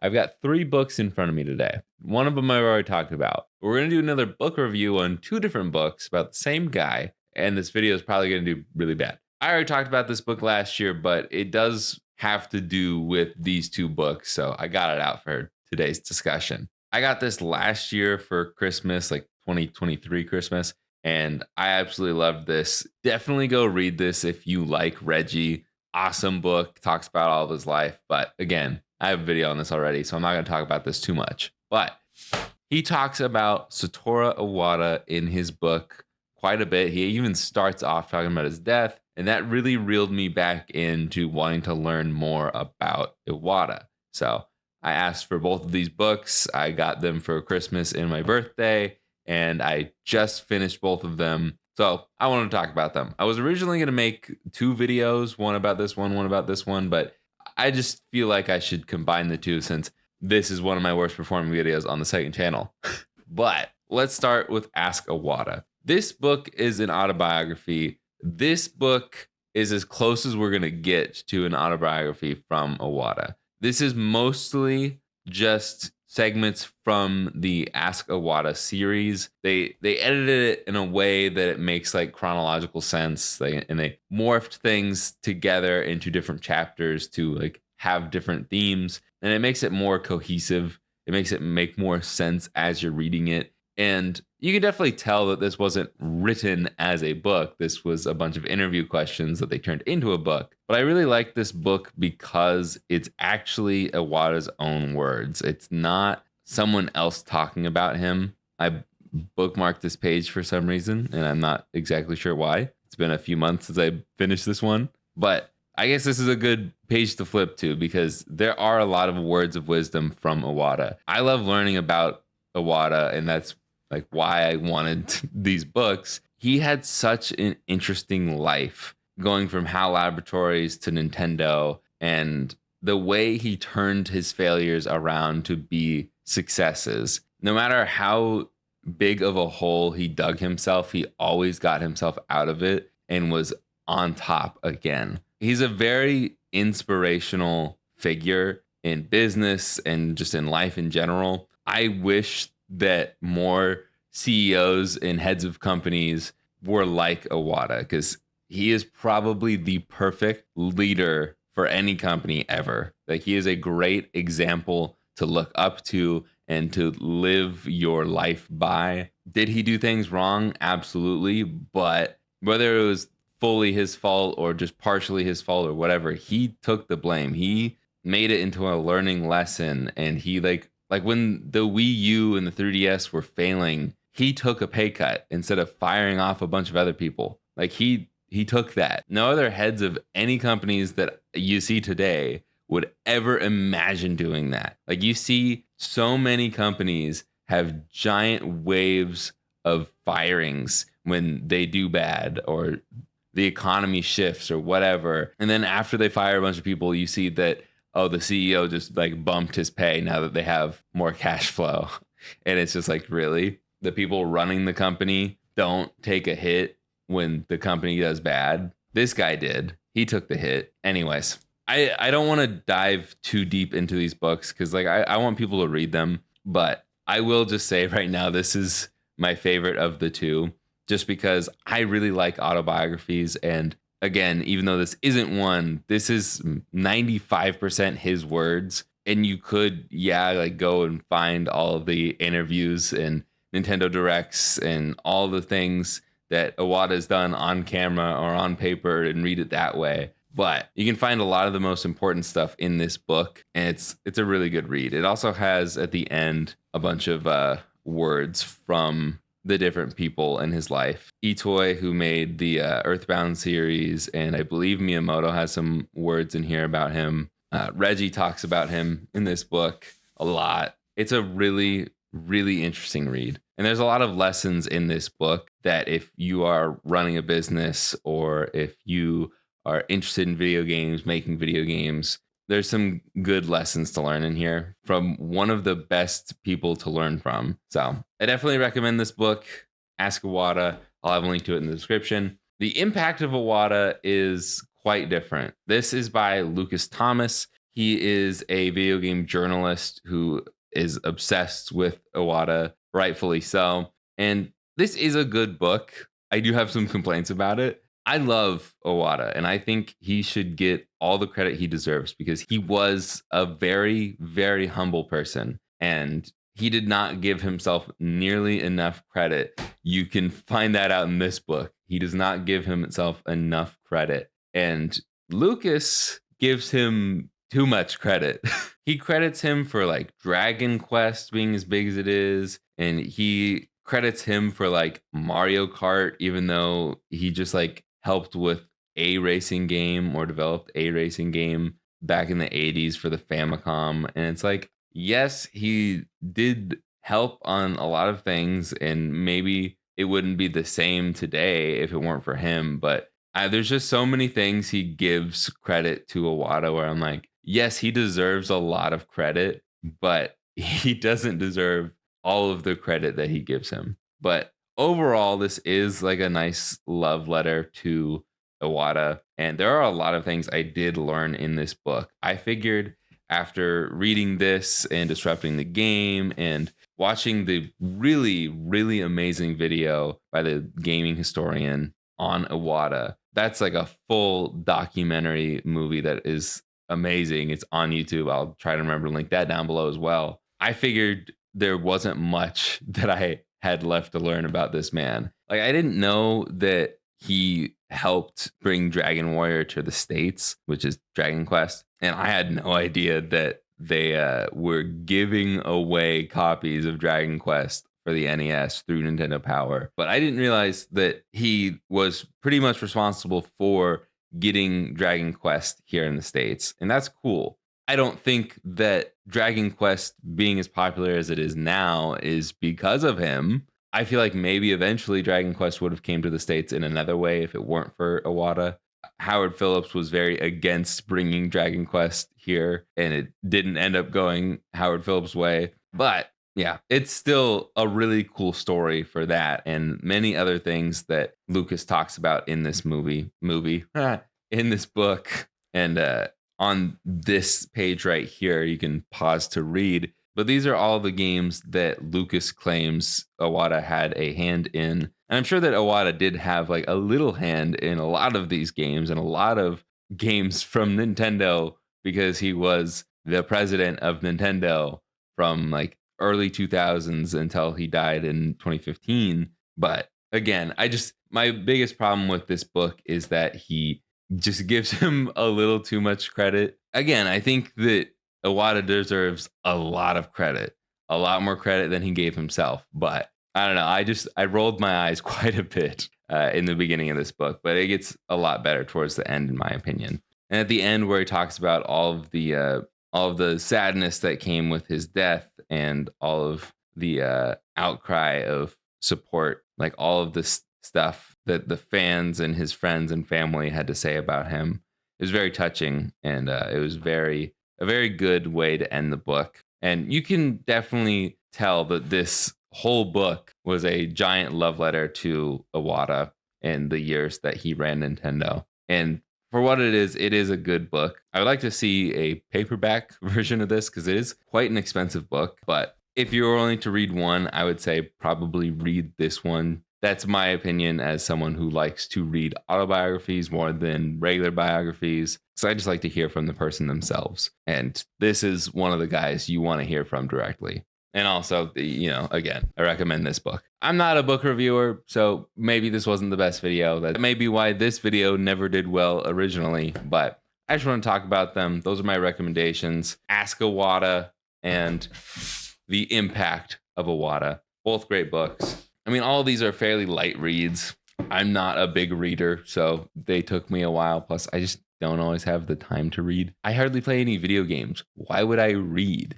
I've got 3 books in front of me today. One of them I've already talked about. We're going to do another book review on 2 different books about the same guy, and this video is probably going to do really bad. I already talked about this book last year, but it does have to do with these 2 books, so I got it out for today's discussion. I got this last year for Christmas, like 2023 Christmas, and I absolutely loved this. Definitely go read this if you like Reggie. Awesome book, talks about all of his life. But again, I have a video on this already, so I'm not going to talk about this too much. But he talks about Satoru Iwata in his book quite a bit. He even starts off talking about his death, and that really reeled me back into wanting to learn more about Iwata. So I asked for both of these books. I got them for Christmas and my birthday, and I just finished both of them. So I wanted to talk about them. I was originally going to make 2 videos, one about this one about this one, but I just feel like I should combine the 2 since this is one of my worst performing videos on the second channel. But let's start with Ask Iwata. This book is an autobiography. This book is as close as we're going to get to an autobiography from Iwata. This is mostly just segments from the Ask Iwata series. They edited it in a way that it makes like chronological sense. And they morphed things together into different chapters to like have different themes, and it makes it more cohesive. It makes it make more sense as you're reading it. And you can definitely tell that this wasn't written as a book. This was a bunch of interview questions that they turned into a book. But I really like this book because it's actually Iwata's own words. It's not someone else talking about him. I bookmarked this page for some reason, and I'm not exactly sure why. It's been a few months since I finished this one. But I guess this is a good page to flip to because there are a lot of words of wisdom from Iwata. I love learning about Iwata, and that's like why I wanted these books. He had such an interesting life, going from HAL Laboratories to Nintendo, and the way he turned his failures around to be successes. No matter how big of a hole he dug himself, he always got himself out of it and was on top again. He's a very inspirational figure in business and just in life in general. I wish that more CEOs and heads of companies were like Iwata, because he is probably the perfect leader for any company ever. Like, he is a great example to look up to and to live your life by. Did he do things wrong? Absolutely. But whether it was fully his fault or just partially his fault or whatever, he took the blame. He made it into a learning lesson, and he like when the Wii U and the 3DS were failing, he took a pay cut instead of firing off a bunch of other people. Like, he took that. No other heads of any companies that you see today would ever imagine doing that. Like, you see so many companies have giant waves of firings when they do bad or the economy shifts or whatever. And then after they fire a bunch of people, you see that, oh, the CEO just like bumped his pay now that they have more cash flow. And it's just like, really? The people running the company don't take a hit when the company does bad? This guy did. He took the hit. Anyways, I don't want to dive too deep into these books because like I want people to read them. But I will just say right now, this is my favorite of the 2, just because I really like autobiographies. And again, even though this isn't one, this is 95% his words. And you could, like go and find all of the interviews and Nintendo Directs and all the things that Iwata's done on camera or on paper and read it that way. But you can find a lot of the most important stuff in this book, and it's a really good read. It also has at the end a bunch of words from the different people in his life. Itoi, who made the Earthbound series, and I believe Miyamoto has some words in here about him. Reggie talks about him in this book a lot. It's a really, really interesting read. And there's a lot of lessons in this book that if you are running a business or if you are interested in video games, making video games, there's some good lessons to learn in here from one of the best people to learn from. So I definitely recommend this book, Ask Iwata. I'll have a link to it in the description. The impact of Iwata is quite different. This is by Lucas Thomas. He is a video game journalist who is obsessed with Iwata, rightfully so. And this is a good book. I do have some complaints about it. I love Iwata, and I think he should get all the credit he deserves because he was a very, very humble person. And he did not give himself nearly enough credit. You can find that out in this book. He does not give himself enough credit. And Lucas gives him too much credit. He credits him for like Dragon Quest being as big as it is, and he credits him for like Mario Kart, even though he just like helped with a racing game or developed a racing game back in the 80s for the Famicom. And it's like, yes, he did help on a lot of things, and maybe it wouldn't be the same today if it weren't for him. But there's just so many things he gives credit to Iwata where I'm like, yes, he deserves a lot of credit, but he doesn't deserve all of the credit that he gives him. But overall, this is like a nice love letter to Iwata. And there are a lot of things I did learn in this book. I figured after reading this and disrupting the game and watching the really, really amazing video by the gaming historian on Iwata, that's like a full documentary movie that is amazing. It's on YouTube. I'll try to remember to link that down below as well. I figured there wasn't much that I had left to learn about this man. Like, I didn't know that he helped bring Dragon Warrior to the States, which is Dragon Quest. And I had no idea that they were giving away copies of Dragon Quest for the NES through Nintendo Power. But I didn't realize that he was pretty much responsible for getting Dragon Quest here in the States. And that's cool. I don't think that Dragon Quest being as popular as it is now is because of him. I feel like maybe eventually Dragon Quest would have came to the States in another way if it weren't for Iwata. Howard Phillips was very against bringing Dragon Quest here, and it didn't end up going Howard Phillips' way. But yeah, it's still a really cool story for that and many other things that Lucas talks about in this movie, in this book. And on this page right here, you can pause to read. But these are all the games that Lucas claims Iwata had a hand in. And I'm sure that Iwata did have like a little hand in a lot of these games and a lot of games from Nintendo because he was the president of Nintendo from like early 2000s until he died in 2015. But again, my biggest problem with this book is that he just gives him a little too much credit. Again, I think that Iwata deserves a lot of credit, a lot more credit than he gave himself. But I don't know. I rolled my eyes quite a bit in the beginning of this book, but it gets a lot better towards the end, in my opinion. And at the end, where he talks about all of the sadness that came with his death and all of the outcry of support, like all of this stuff that the fans and his friends and family had to say about him, it was very touching, and it was a very good way to end the book. And you can definitely tell that this whole book was a giant love letter to Iwata and the years that he ran Nintendo. And for what it is a good book. I would like to see a paperback version of this because it is quite an expensive book. But if you're only to read one, I would say probably read this one. That's my opinion as someone who likes to read autobiographies more than regular biographies. So I just like to hear from the person themselves. And this is one of the guys you want to hear from directly. And also, again, I recommend this book. I'm not a book reviewer, so maybe this wasn't the best video. That may be why this video never did well originally, but I just want to talk about them. Those are my recommendations. Ask Iwata and The Impact of Iwata. Both great books. I mean, all of these are fairly light reads. I'm not a big reader, so they took me a while. Plus, I just don't always have the time to read. I hardly play any video games. Why would I read?